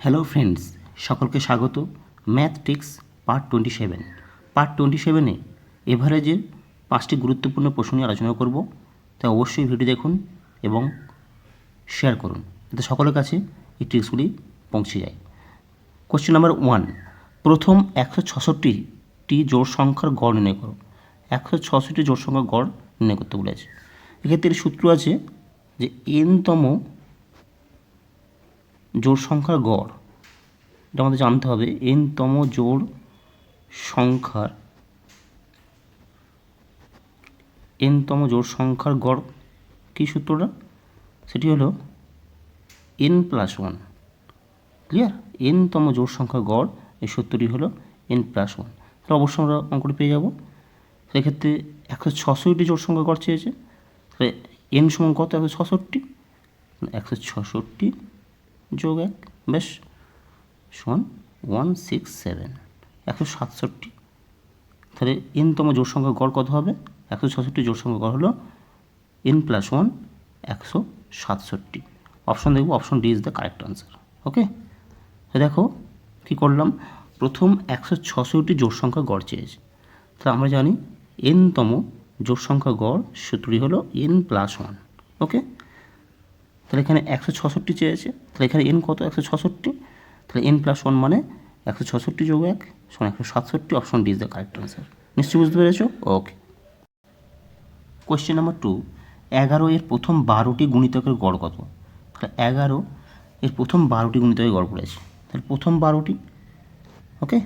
Hello friends, সকলকে স্বাগত। Math tricks part 27। Part 27-এ এভারেজের 5টি গুরুত্বপূর্ণ প্রশ্ন নিয়ে আলোচনা করব। তাই অবশ্যই ভিডিও দেখুন এবং শেয়ার করুন, যাতে সকলের কাছে এই ট্রিক্সগুলি পৌঁছে যায়। কোশ্চেন নাম্বার 1, প্রথম 166টি জোড় সংখ্যার গড় নির্ণয় করো। 166টি জোড় সংখ্যার গড় নির্ণয় করতে বলেছে। এক্ষেত্রে সূত্র আছে যে এনতম জোড় সংখ্যার গড়, এটা আমাদের জানতে হবে। এনতম জোড় সংখ্যার গড় কী সূত্রটা? সেটি হলো n+1। ক্লিয়ার? এনতম জোড় সংখ্যার গড়, এই সূত্রটি হলো n+1। তাহলে অবশ্যই আমরা অঙ্কটি পেয়ে যাব। সেক্ষেত্রে 166টি জোড় সংখ্যার গড় চেয়েছে, তাহলে n সমান কত? 166। 166 যোগ 1 বেশ সমান 167, 167। তাহলে এনতম জোড় সংখ্যার গড় কত হবে? 166 জোড় সংখ্যার গড় হলো n+1, 167। অপশন দেখব, option D is the correct answer. Okay, তো দেখো কী করলাম। প্রথম 166টি জোড় সংখ্যার গড় চেয়েছে, তাহলে আমরা জানি এনতম জোড় সংখ্যার গড় সূত্রটি হলো n+1। ওকে, তাহলে এখানে 166 চেয়েছে, তাহলে এখানে n কত? 166। তাহলে n+1 মানে 166 যোগ 1 সমান 167। Option D is the correct answer. নিশ্চয়ই বুঝতে পেরেছো? ওকে। কোয়েশ্চেন নাম্বার 2, 11 এর প্রথম 12টি গুণিতকের গড় কত? তাহলে 11 এর প্রথম 12টি গুণিতকের গড় পড়েছে, তাহলে প্রথম 12টি। ওকে,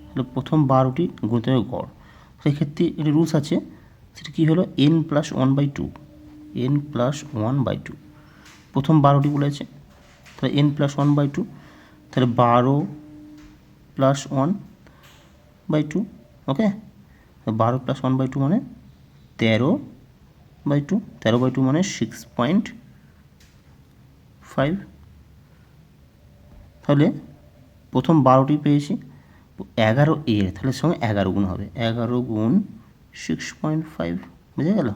তাহলে প্রথম 12টি গুণিতকের গড়। সেক্ষেত্রে এটি রুলস আছে, সেটা কী হলো? n+1/2। n+1/2 প্রথম 12টি বলেছে, তাহলে n+1/2। তাহলে 12 + 1/2। ওকে, 12 + 1/2 মানে 13/2। 13/2 মানে 6.5। তাহলে প্রথম 12টি পেয়েছি। 11 এর তাহলে সঙ্গে 11 গুণ হবে, 11 গুণ 6.5, বুঝে গেল?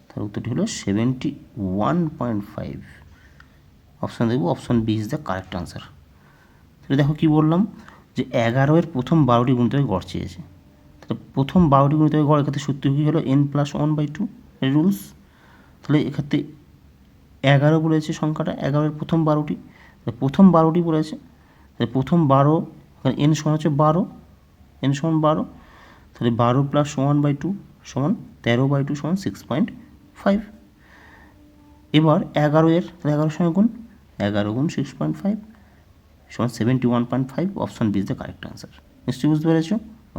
তার উত্তরটি হলো 71.5। অপশান দেখব, option B is the correct answer. তাহলে দেখো কী বললাম, যে 11 এর প্রথম 12টি গুণিতকের গড় চেয়েছে। তাহলে প্রথম 12টি গুণিতকের গড়, এক্ষেত্রে সূত্র কী হলো? n+1/2 এর রুলস। তাহলে এক্ষেত্রে 11 বলেছে সংখ্যাটা, 11 এর প্রথম 12টি, প্রথম 12টি বলেছে, তাহলে প্রথম 12, n সমান হচ্ছে 12, n সমান 12। তাহলে 12 + 1/2 সমান 13/2 সমান 6.5। এবার 11 এর, তাহলে 11 সঙ্গে গুণ, 11 গুণ 6.5 সমান 71.5। Option B is the correct answer. নিশ্চয়ই বুঝতে পেরেছো?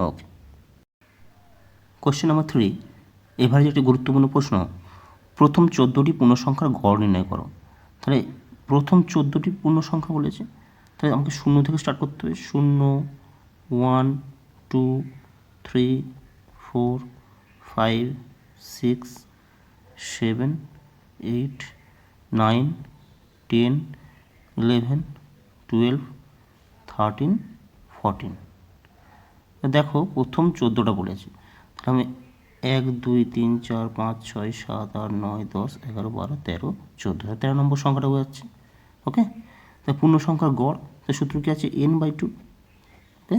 ওকে। কোশ্চেন নাম্বার 3, এভারেজ একটি গুরুত্বপূর্ণ প্রশ্ন। প্রথম 14টি পূর্ণ সংখ্যার গড় নির্ণয় করো। তাহলে প্রথম 14টি পূর্ণ সংখ্যা বলেছে, তাহলে আমাকে 0 থেকে স্টার্ট করতে হবে। 0, 1, 2, 3, 4, 5, 6, 7, 8, 9, 10, 11, 12, 13, 14। দেখো প্রথম 14টা বলেছে, তাহলে আমি 1, 2, 3, 4, 5, 6, 7, 8, 9, 10, 11, 12, 13, 14, 13 নম্বর সংখ্যাটা বোঝাচ্ছে। ওকে, তাই পূর্ণ সংখ্যার গড়, তার সূত্র কী আছে? n/2। ওকে,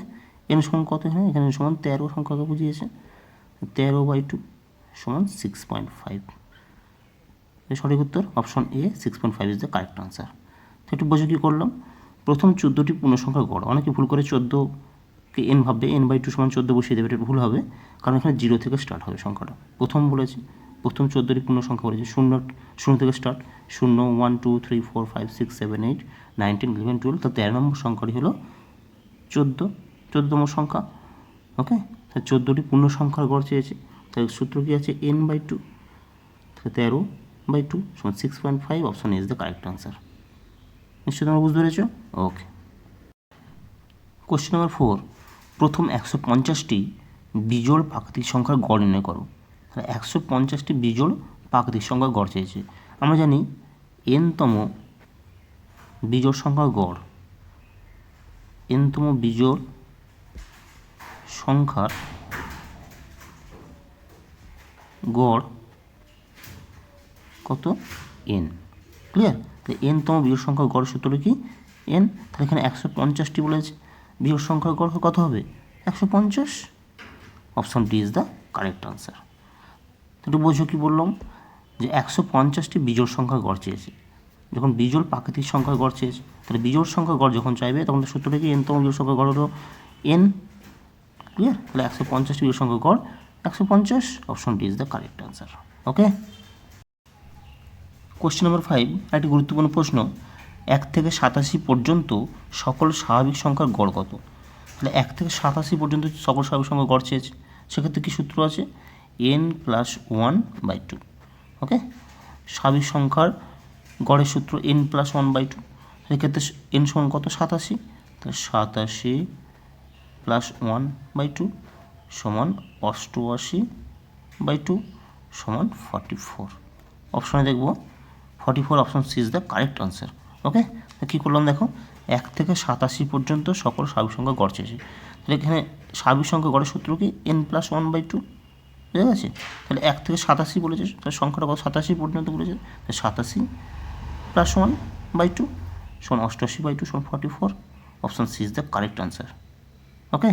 n সমান কত? এখানে সমান 13 সংখ্যাকে বুঝিয়েছে, 13/2 সমান 6.5। সঠিক উত্তর option A, 6.5 is the correct answer. তো একটু বোঝো কী করলাম। প্রথম 14টি পূর্ণ সংখ্যার গড়, অনেকে ভুল করে 14কে n ভাববে, n/2 সমান 14 বসিয়ে দেবে, এটা ভুল হবে, কারণ এখানে 0 থেকে স্টার্ট হবে সংখ্যাটা। প্রথম বলেছে, প্রথম 14টি পূর্ণ সংখ্যা বলেছে, 0 থেকে স্টার্ট, 0, 1, 2, 3, 4, 5, 6, 7, 8, 9, 10, 11, 12। তো 13 নম্বর সংখ্যাটি হলো 14তম সংখ্যা। ওকে, তাহলে 14টি পূর্ণ সংখ্যার গড় চেয়েছে, তাই সূত্র কী আছে? n/2। তাহলে 13/2 সমান 6.5। Option is the correct answer. নিশ্চয়ই তোমরা বুঝতে পেরেছো? ওকে। কোশ্চেন নাম্বার 4, প্রথম 150টি বিজোড় প্রাকৃতিক সংখ্যার গড় নির্ণয় করো। তাহলে 150টি বিজোড় প্রাকৃতিক সংখ্যার গড় চেয়েছে। আমরা জানি এনতম বিজোড় সংখ্যার গড়, এনতম বিজোড় সংখ্যার গড় কত? n। ক্লিয়ার? তো এনতম বিজোড় সংখ্যার গড় সূত্র কি? এন, তাহলে এখানে 150টি বলেছে, বিজোড় সংখ্যার গড় কত হবে 150। Option D is the correct answer. একটু বোঝো কী বললাম, যে 150টি বিজোড় সংখ্যার গড় চেয়েছে। যখন বিজোড় প্রাকৃতিক সংখ্যার গড় চেয়েছে, তাহলে বিজোড় সংখ্যার গড় যখন চাইবে তখন তো সূত্রটা কি এনতম বিজোড় সংখ্যার গড় হলো এন। ক্লিয়ার? তাহলে 150টি বিজোড় সংখ্যার গড় 150। Option D is the correct answer. Okay. Question number 5, একটি গুরুত্বপূর্ণ প্রশ্ন। 1 থেকে 87 পর্যন্ত সকল স্বাভাবিক সংখ্যার গড় কত? তাহলে 1 থেকে 87 পর্যন্ত সকল স্বাভাবিক সংখ্যার গড় চেয়েছে। সেক্ষেত্রে কী সূত্র আছে? n+1/2। ওকে। স্বাভাবিক সংখ্যার গড়ের সূত্র n+1/2। সেক্ষেত্রে n সমান কত? 87। তাহলে 87 + 1/2 সমান 88/2 সমান 44। অপশনে দেখব 44। Option C is the correct answer. Okay. কী করলাম দেখো, 1 থেকে 87 পর্যন্ত সকল স্বাভাবিক সংখ্যা গড় চেয়েছে। তাহলে এখানে স্বাভাবিক সংখ্যা গড়ের সূত্র কি n+1/2। বুঝা গেছে? তাহলে 1 থেকে 87 বলেছে, তাহলে সংখ্যাটা কত? 87 পর্যন্ত বলেছে। তাহলে 87 + 1/2 সমান 88/2 সমান 44। Option C is the correct answer. Okay.